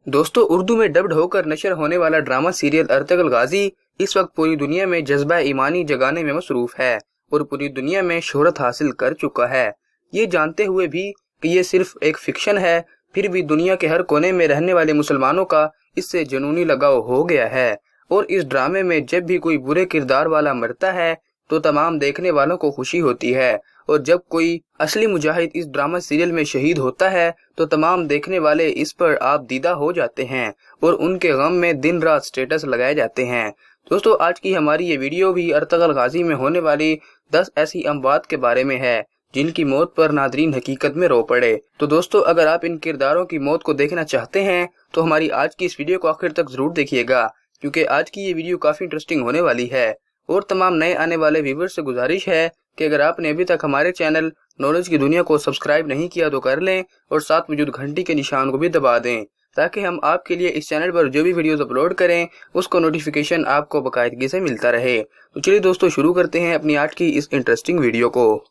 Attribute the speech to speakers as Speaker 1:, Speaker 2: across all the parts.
Speaker 1: दोस्तों, उर्दू में डब्ड होकर नशर होने वाला ड्रामा सीरियल अर्तुगरुल गाजी इस वक्त पूरी दुनिया में जज्बा ईमानी जगाने में मसरूफ है और पूरी दुनिया में शोहरत हासिल कर चुका है। ये जानते हुए भी कि ये सिर्फ एक फिक्शन है, फिर भी दुनिया के हर कोने में रहने वाले मुसलमानों का इससे जुनूनी लगाव हो गया है। और इस ड्रामे में जब भी कोई बुरे किरदार वाला मरता है तो तमाम देखने वालों को खुशी होती है, और जब कोई असली मुजाहिद इस ड्रामा सीरियल में शहीद होता है तो तमाम देखने वाले इस पर आप दीदा हो जाते हैं और उनके गम में दिन रात स्टेटस लगाए जाते हैं। दोस्तों, आज की हमारी ये वीडियो भी अर्तुगरुल गाजी में होने वाली 10 ऐसी अमवात के बारे में है जिनकी मौत पर नादरीन हकीकत में रो पड़े। तो दोस्तों, अगर आप इन किरदारों की मौत को देखना चाहते हैं तो हमारी आज की इस वीडियो को आखिर तक जरूर देखिएगा, क्योंकि आज की ये वीडियो काफी इंटरेस्टिंग होने वाली है। और तमाम नए आने वाले व्यूअर्स से गुजारिश है कि अगर आपने अभी तक हमारे चैनल नॉलेज की दुनिया को सब्सक्राइब नहीं किया तो कर लें और साथ मौजूद घंटी के निशान को भी दबा दें, ताकि हम आपके लिए इस चैनल पर जो भी वीडियोस अपलोड करें उसको नोटिफिकेशन आपको बाकायदगी से मिलता रहे। तो चलिए दोस्तों, शुरू करते हैं अपनी आज की इस इंटरेस्टिंग वीडियो को।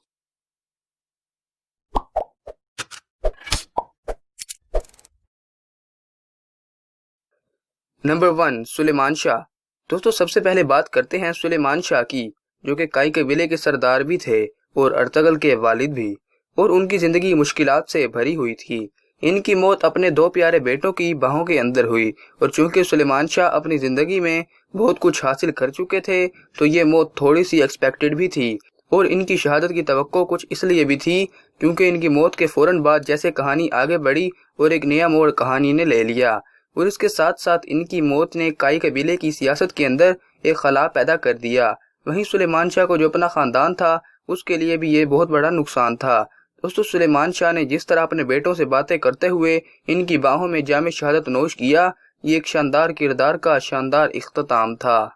Speaker 1: नंबर 1, सुलेमान शाह। दोस्तों, सबसे पहले बात करते हैं सुलेमान शाह की, जो कि काई कबीले के सरदार भी थे और अर्तुगरुल के वालिद भी, और उनकी जिंदगी मुश्किलात से भरी हुई थी। इनकी मौत अपने 2 प्यारे बेटों की बाहों के अंदर हुई, और चूंकि सुलेमान शाह अपनी जिंदगी में बहुत कुछ हासिल कर चुके थे तो ये मौत थोड़ी सी एक्सपेक्टेड भी थी। और इनकी शहादत की तवक्को कुछ इसलिए भी थी क्योंकि इनकी मौत के फौरन बाद जैसे कहानी आगे बढ़ी और एक नया मोड़ कहानी ने ले लिया, और इसके साथ साथ इनकी मौत ने काई कबीले की सियासत के अंदर एक खला पैदा कर दिया। वहीं सुलेमान शाह को जो अपना खानदान था उसके लिए भी ये बहुत बड़ा नुकसान था। दोस्तों, सुलेमान शाह ने जिस तरह अपने बेटों से बातें करते हुए इनकी बाहों में जामे शहादत नोश किया, ये एक शानदार किरदार का शानदार इख्तिताम था।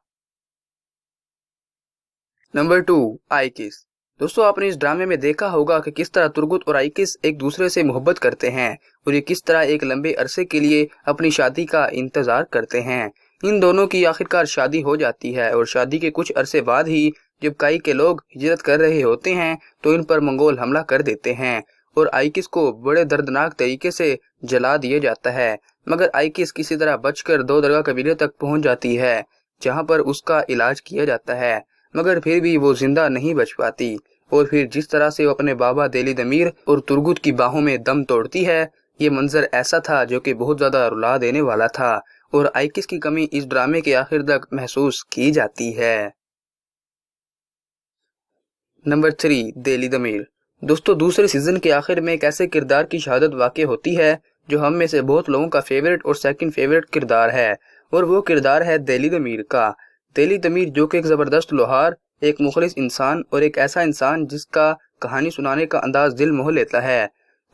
Speaker 1: नंबर 2, आइकिस। दोस्तों, आपने इस ड्रामे में देखा होगा कि किस तरह तुर्गुत और आइकिस एक दूसरे से मोहब्बत करते हैं और ये किस तरह एक लंबे अरसे के लिए अपनी शादी का इंतजार करते हैं। इन दोनों की आखिरकार शादी हो जाती है और शादी के कुछ अरसे बाद ही जब काई के लोग हिजरत कर रहे होते हैं तो इन पर मंगोल हमला कर देते हैं और आइकिस को बड़े दर्दनाक तरीके से जला दिया जाता है। मगर आइकिस किसी तरह बचकर 2 दरगाह कबीले तक पहुंच जाती है, जहां पर उसका इलाज किया जाता है, मगर फिर भी वो जिंदा नहीं बच पाती। और फिर जिस तरह से वो अपने बाबा देली दमीर और तुर्गुत की बाहों में दम तोड़ती है, ये मंजर ऐसा था जो कि बहुत ज्यादा रुला देने वाला था, और आइकिस की कमी इस ड्रामे के आखिर तक महसूस की जाती है। नंबर 3, देली दमीर। दोस्तों, दूसरे सीजन के आखिर में एक ऐसे किरदार की शहादत वाक़ई होती है जो हम में से बहुत लोगों का फेवरेट और सेकंड फेवरेट किरदार है, और वो किरदार है देली दमीर का। देली दमीर जो कि एक जबरदस्त लोहार, एक मुखलिस इंसान और एक ऐसा इंसान जिसका कहानी सुनाने का अंदाज दिल मोह लेता है।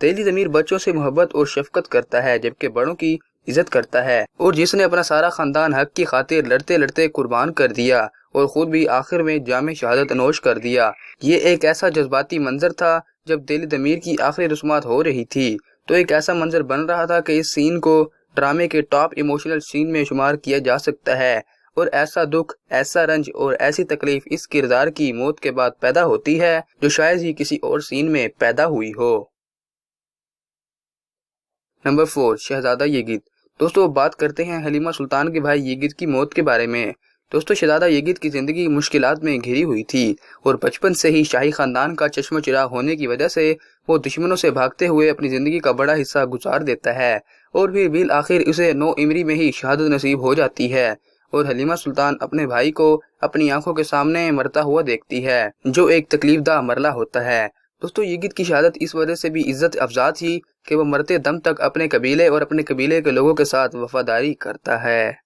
Speaker 1: देली दमीर बच्चों से मोहब्बत और शफकत करता है जबकि बड़ों की इज्जत करता है, और जिसने अपना सारा खानदान हक की खातिर लड़ते लड़ते कुर्बान कर दिया और खुद भी आखिर में जामे शहादत नोश कर दिया। ये एक ऐसा जज्बाती मंजर था जब देली दमीर की आखिरी रस्मात हो रही थी, तो एक ऐसा मंजर बन रहा था कि इस सीन को ड्रामे के टॉप इमोशनल सीन में शुमार किया जा सकता है। और ऐसा दुख, ऐसा रंज और ऐसी तकलीफ इस किरदार की मौत के बाद पैदा होती है जो शायद ही किसी और सीन में पैदा हुई हो। नंबर 4, शहजादा येगिद। दोस्तों, बात करते हैं हलीमा सुल्तान के भाई येगिद की मौत के बारे में। दोस्तों, शहजादा येगिद की जिंदगी मुश्किलात में घिरी हुई थी और बचपन से ही शाही खानदान का चश्म चिराग होने की वजह से वो दुश्मनों से भागते हुए अपनी जिंदगी का बड़ा हिस्सा गुजार देता है, और फिर बिल आखिर उसे 9 इमरी में ही शहादत नसीब हो जाती है, और हलीमा सुल्तान अपने भाई को अपनी आंखों के सामने मरता हुआ देखती है, जो एक तकलीफदा मरला होता है। दोस्तों, येगिद की शहादत इस वजह से भी इज्जत अफजा थी कि वो मरते दम तक अपने कबीले और अपने कबीले के लोगों के साथ वफादारी करता है।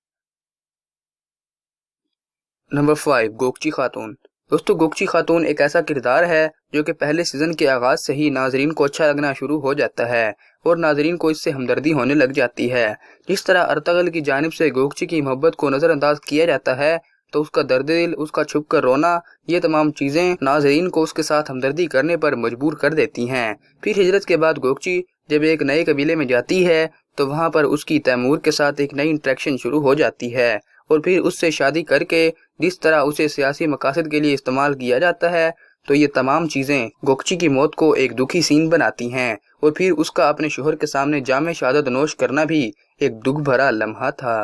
Speaker 1: नंबर 5, गोकची खातून। दोस्तों, गोकची खातून एक ऐसा किरदार है जो कि पहले सीजन के आगाज से ही नाजरीन को अच्छा लगना शुरू हो जाता है और नाजरीन को इससे हमदर्दी होने लग जाती है। जिस तरह अर्तुगरुल की जानिब से गोकची की मोहब्बत को नजरअंदाज किया जाता है तो उसका दर्द दिल, उसका छुप कर रोना, ये तमाम चीजें नाजरीन को उसके साथ हमदर्दी करने पर मजबूर कर देती हैं। फिर हिजरत के बाद गोकची जब एक नए कबीले में जाती है तो वहां पर उसकी तैमूर के साथ एक नई इंटरेक्शन शुरू हो जाती है, और फिर उससे शादी करके जिस तरह उसे सियासी मकासद के लिए इस्तेमाल किया जाता है, तो ये तमाम चीजें गोकची की मौत को एक दुखी सीन बनाती हैं اور پھر اس کا اپنے شوہر کے سامنے جام شہادت نوش کرنا بھی ایک دکھ بھرا لمحہ تھا۔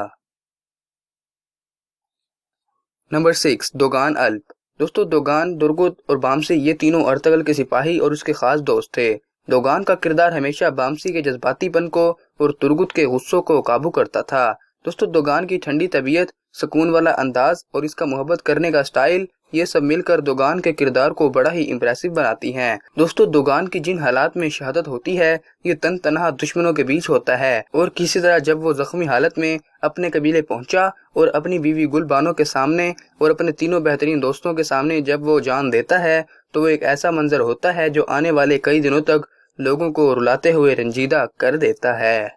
Speaker 1: نمبر 6، دوگان الپ۔ دوستو دوگان، درگت اور بامسی یہ تینوں ارطغرل کے سپاہی اور اس کے خاص دوست تھے۔ دوگان کا کردار ہمیشہ بامسی کے جذباتی پن کو اور ترگت کے غصوں کو قابو کرتا تھا۔ دوستو دوگان کی ٹھنڈی طبیعت، سکون والا انداز اور اس کا محبت کرنے کا سٹائل، یہ سب مل کر دوگان کے کردار کو بڑا ہی امپریسو بناتی ہیں۔ دوستو دوگان کی جن حالات میں شہادت ہوتی ہے یہ تنہا دشمنوں کے بیچ ہوتا ہے، اور کسی طرح جب وہ زخمی حالت میں اپنے قبیلے پہنچا اور اپنی بیوی گل بانو کے سامنے اور اپنے تینوں بہترین دوستوں کے سامنے جب وہ جان دیتا ہے تو وہ ایک ایسا منظر ہوتا ہے جو آنے والے کئی دنوں تک لوگوں کو رلاتے ہوئے رنجیدہ کر دیتا ہے۔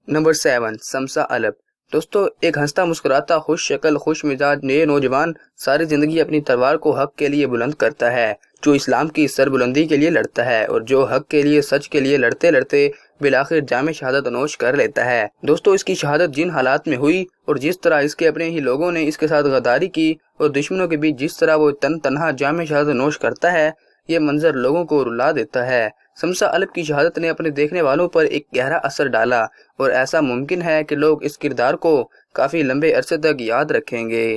Speaker 1: نمبر 7، سمسا الپ۔ دوستو ایک ہنستا مسکراتا خوش شکل خوش مزاج یہ نوجوان ساری زندگی اپنی تلوار کو حق کے لیے بلند کرتا ہے، جو اسلام کی سربلندی کے لیے لڑتا ہے اور جو حق کے لیے سچ کے لیے لڑتے لڑتے بالآخر جام شہادت نوش کر لیتا ہے۔ دوستو اس کی شہادت جن حالات میں ہوئی اور جس طرح اس کے اپنے ہی لوگوں نے اس کے ساتھ غداری کی اور دشمنوں کے بیچ جس طرح وہ تنہا جام شہادت نوش کرتا ہے، یہ منظر لوگوں کو رلا دیتا ہے۔ سمسا الپ کی شہادت نے اپنے دیکھنے والوں پر ایک گہرا اثر ڈالا اور ایسا ممکن ہے کہ لوگ اس کردار کو کافی لمبے عرصے تک یاد رکھیں گے۔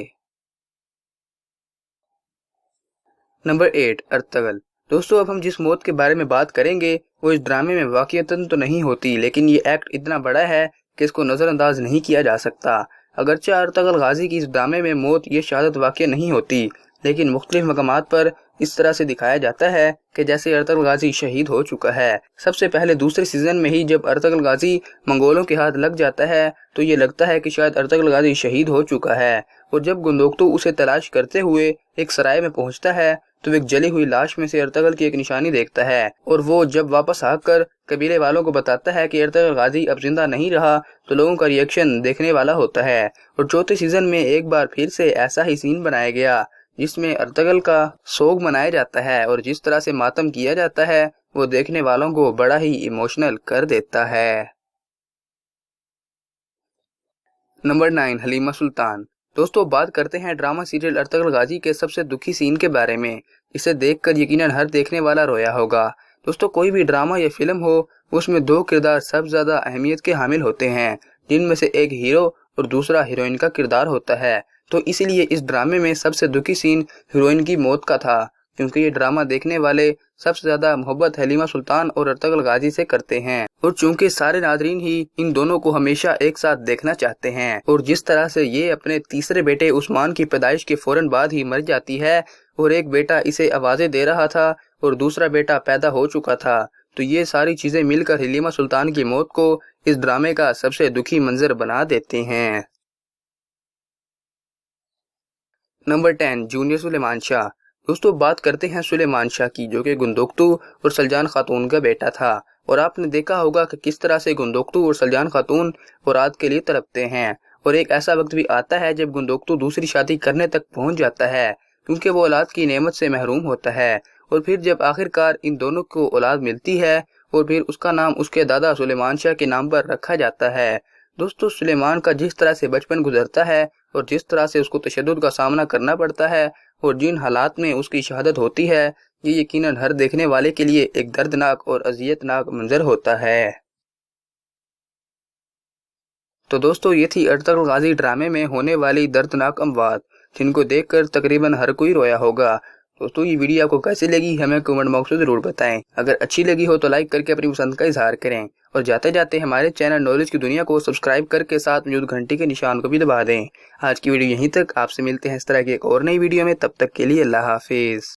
Speaker 1: Number 8، Ertugrul. دوستو اب ہم جس موت کے بارے میں بات کریں گے وہ اس ڈرامے میں واقعتاً تو نہیں ہوتی، لیکن یہ ایکٹ اتنا بڑا ہے کہ اس کو نظر انداز نہیں کیا جا سکتا۔ اگرچہ ارطغرل غازی کی اس ڈرامے میں موت یہ شہادت واقع نہیں ہوتی، لیکن مختلف مقامات پر اس طرح سے دکھایا جاتا ہے کہ جیسے ارطغرل غازی شہید ہو چکا ہے۔ سب سے پہلے دوسرے سیزن میں ہی جب ارطغرل غازی منگولوں کے ہاتھ لگ جاتا ہے تو یہ لگتا ہے کہ شاید ارطغرل غازی شہید ہو چکا ہے، اور جب گندوکتو اسے تلاش کرتے ہوئے ایک سرائے میں پہنچتا ہے تو ایک جلی ہوئی لاش میں سے ارطغرل کی ایک نشانی دیکھتا ہے، اور وہ جب واپس آ کر قبیلے والوں کو بتاتا ہے کہ ارطغرل غازی اب زندہ نہیں رہا تو لوگوں کا ری ایکشن دیکھنے والا ہوتا ہے۔ اور چوتھے سیزن میں ایک بار پھر سے ایسا ہی سین بنایا گیا جس میں ارطغرل کا سوگ منایا جاتا ہے، اور جس طرح سے ماتم کیا جاتا ہے وہ دیکھنے والوں کو بڑا ہی ایموشنل کر دیتا ہے۔ نمبر 9، حلیمہ سلطان۔ دوستو بات کرتے ہیں ڈرامہ سیریل ارطغرل غازی کے سب سے دکھی سین کے بارے میں۔ اسے دیکھ کر یقیناً ہر دیکھنے والا رویا ہوگا۔ دوستو کوئی بھی ڈرامہ یا فلم ہو اس میں دو کردار سب زیادہ اہمیت کے حامل ہوتے ہیں، جن میں سے ایک ہیرو اور دوسرا ہیروئن کا کردار ہوتا ہے۔ تو اسی لیے اس ڈرامے میں سب سے دکھی سین ہیروئن کی موت کا تھا، کیونکہ یہ ڈرامہ دیکھنے والے سب سے زیادہ محبت حلیمہ سلطان اور ارطغرل غازی سے کرتے ہیں، اور چونکہ سارے ناظرین ہی ان دونوں کو ہمیشہ ایک ساتھ دیکھنا چاہتے ہیں، اور جس طرح سے یہ اپنے تیسرے بیٹے عثمان کی پیدائش کے فوراً بعد ہی مر جاتی ہے اور ایک بیٹا اسے آوازیں دے رہا تھا اور دوسرا بیٹا پیدا ہو چکا تھا، تو یہ ساری چیزیں مل کر حلیمہ سلطان کی موت کو اس ڈرامے کا سب سے دکھی منظر بنا دیتے ہیں۔ نمبر 10، جونیئر سلیمان شاہ۔ دوستو بات کرتے ہیں سلیمان شاہ کی، جو کہ گندوکتو اور سلجان خاتون کا بیٹا تھا، اور آپ نے دیکھا ہوگا کہ کس طرح سے گندوکتو اور سلجان خاتون اولاد کے لیے تڑپتے ہیں، اور ایک ایسا وقت بھی آتا ہے جب گندوکتو دوسری شادی کرنے تک پہنچ جاتا ہے کیونکہ وہ اولاد کی نعمت سے محروم ہوتا ہے، اور پھر جب آخر کار ان دونوں کو اولاد ملتی ہے اور پھر اس کا نام اس کے دادا سلیمان شاہ کے نام پر رکھا جاتا ہے۔ دوستو سلیمان کا جس طرح سے بچپن گزرتا ہے اور جس طرح سے اس کو تشدد کا سامنا کرنا پڑتا ہے اور جن حالات میں اس کی شہادت ہوتی ہے، یہ یقیناً ہر دیکھنے والے کے لیے ایک دردناک اور اذیت ناک منظر ہوتا ہے۔ تو دوستو یہ تھی ارطغرل غازی ڈرامے میں ہونے والی دردناک اموات، جن کو دیکھ کر تقریباً ہر کوئی رویا ہوگا۔ دوستو یہ ویڈیو آپ کو کیسی لگی ہمیں کمنٹ باکس میں ضرور بتائیں۔ اگر اچھی لگی ہو تو لائک کر کے اپنی پسند کا اظہار کریں، اور جاتے جاتے ہمارے چینل نالج کی دنیا کو سبسکرائب کر کے ساتھ موجود گھنٹی کے نشان کو بھی دبا دیں۔ آج کی ویڈیو یہیں تک، آپ سے ملتے ہیں اس طرح کی ایک اور نئی ویڈیو میں، تب تک کے لیے اللہ حافظ۔